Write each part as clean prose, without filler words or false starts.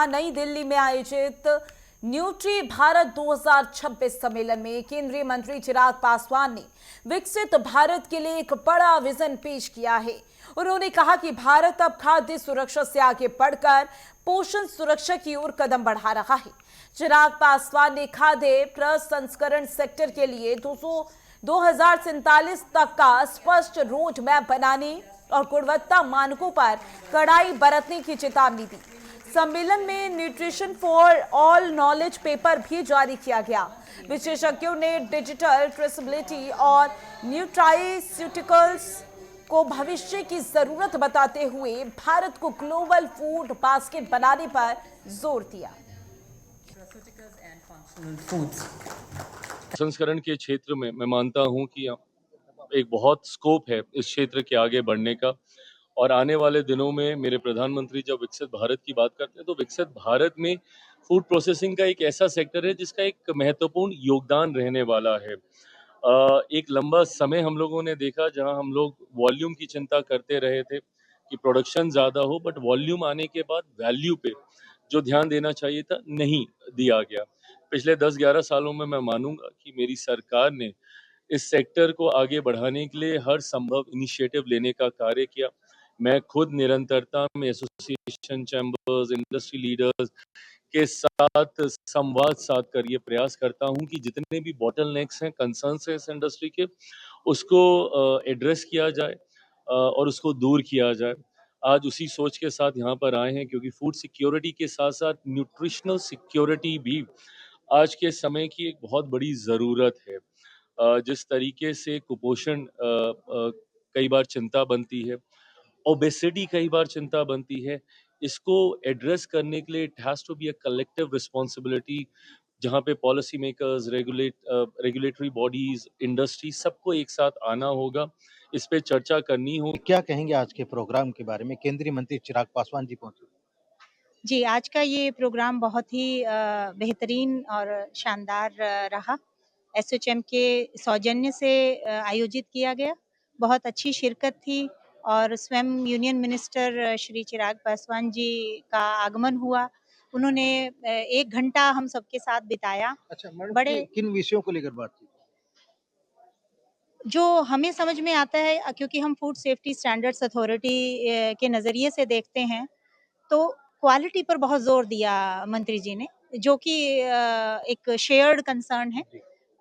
नई दिल्ली में आयोजित न्यूट्री भारत 2026 सम्मेलन में केंद्रीय मंत्री चिराग पासवान ने विकसित भारत के लिए एक बड़ा विजन पेश किया है। उन्होंने कहा कि भारत अब खाद्य सुरक्षा से आगे बढ़कर पोषण सुरक्षा की ओर कदम बढ़ा रहा है। चिराग पासवान ने खाद्य प्रसंस्करण सेक्टर के लिए 2047 तक का स्पष्ट रोड मैप बनाने और गुणवत्ता मानकों पर कड़ाई बरतने की चेतावनी दी। सम्मेलन में nutrition for all knowledge paper भी जारी किया गया। विशेषज्ञों ने डिजिटल ट्रेसेबिलिटी और न्यूट्रास्यूटिकल्स को भविष्य की जरूरत बताते हुए भारत को ग्लोबल फूड बास्केट बनाने पर जोर दिया। संस्करण के क्षेत्र में मैं मानता हूं कि एक बहुत स्कोप है इस क्षेत्र के आगे बढ़ने का, और आने वाले दिनों में मेरे प्रधानमंत्री जब विकसित भारत की बात करते हैं तो विकसित भारत में फूड प्रोसेसिंग का एक ऐसा सेक्टर है जिसका एक महत्वपूर्ण योगदान रहने वाला है। एक लंबा समय हम लोगों ने देखा जहां हम लोग वॉल्यूम की चिंता करते रहे थे कि प्रोडक्शन ज़्यादा हो, बट वॉल्यूम आने के बाद वैल्यू पे जो ध्यान देना चाहिए था नहीं दिया गया। पिछले 10-11 सालों में मैं मानूंगा कि मेरी सरकार ने इस सेक्टर को आगे बढ़ाने के लिए हर संभव इनिशिएटिव लेने का कार्य किया। मैं खुद निरंतरता में एसोसिएशन, चैम्बर्स, इंडस्ट्री लीडर्स के साथ संवाद साध कर ये प्रयास करता हूं कि जितने भी बॉटलनेक्स हैं, कंसर्न्स हैं इस इंडस्ट्री के, उसको एड्रेस किया जाए और उसको दूर किया जाए। आज उसी सोच के साथ यहाँ पर आए हैं क्योंकि फूड सिक्योरिटी के साथ साथ न्यूट्रिशनल सिक्योरिटी भी आज के समय की एक बहुत बड़ी ज़रूरत है। जिस तरीके से कुपोषण कई बार चिंता बनती है, ओबेसिटी कई बार चिंता बनती है, इसको एड्रेस करने के लिए it has to be a collective responsibility, जहाँ पे policy makers, regulatory bodies, industry, सबको एक साथ आना होगा, इस पे चर्चा करनी होगी। क्या कहेंगे आज के प्रोग्राम के बारे में? केंद्रीय मंत्री चिराग पासवान जी पहुंचे। जी, आज का ये प्रोग्राम बहुत ही बेहतरीन और शानदार रहा। एसोचैम के सौजन्य से आयोजित किया गया। बहुत अच्छी शिरकत थी और स्वयं यूनियन मिनिस्टर श्री चिराग पासवान जी का आगमन हुआ। उन्होंने 1 घंटा हम सबके साथ बिताया। अच्छा, मैडम बड़े किन विषयों को लेकर बात की? जो हमें समझ में आता है, क्योंकि हम फूड सेफ्टी स्टैंडर्ड्स अथॉरिटी के नज़रिए से देखते हैं, तो क्वालिटी पर बहुत ज़ोर दिया मंत्री जी ने, जो कि एक शेयर्ड कंसर्न है।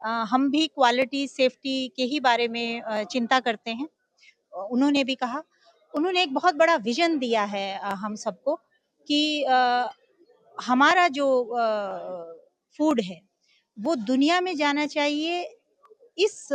हम भी क्वालिटी सेफ्टी के ही बारे में चिंता करते हैं। उन्होंने भी कहा, उन्होंने एक बहुत बड़ा विज़न दिया है हम सबको कि हमारा जो फूड है, वो दुनिया में जाना चाहिए इस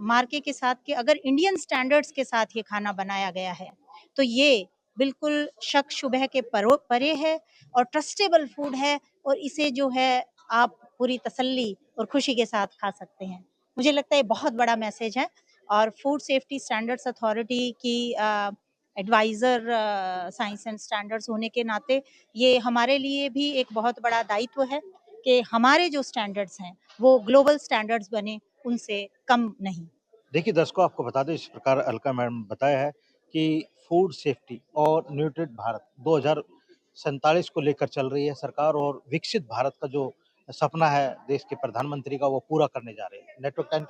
मार्के के साथ कि अगर इंडियन स्टैंडर्ड्स के साथ ये खाना बनाया गया है, तो ये बिल्कुल शक शुबह के परे है और ट्रस्टेबल फूड है और इसे जो है आप पूरी तसल्ली और खुशी के साथ खा सकते हैं। मुझे लगता है ये बहुत बड़ा मैसेज है और फूड सेफ्टी स्टैंडर्ड्स अथॉरिटी की एडवाइज़र साइंस एंड स्टैंडर्ड्स होने के नाते ये हमारे लिए भी एक बहुत बड़ा दायित्व है कि हमारे जो स्टैंडर्ड्स हैं, वो ग्लोबल स्टैंडर्ड्स बने, उनसे कम नहीं। देखिए दर्शकों, आपको बता दें, इस प्रकार अलका मैडम बताया है कि फूड सेफ्टी और न्यूट्रिट भारत 2047 को लेकर चल रही है सरकार, और विकसित भारत का जो सपना है देश के प्रधानमंत्री का, वो पूरा करने जा रहे हैं। Network time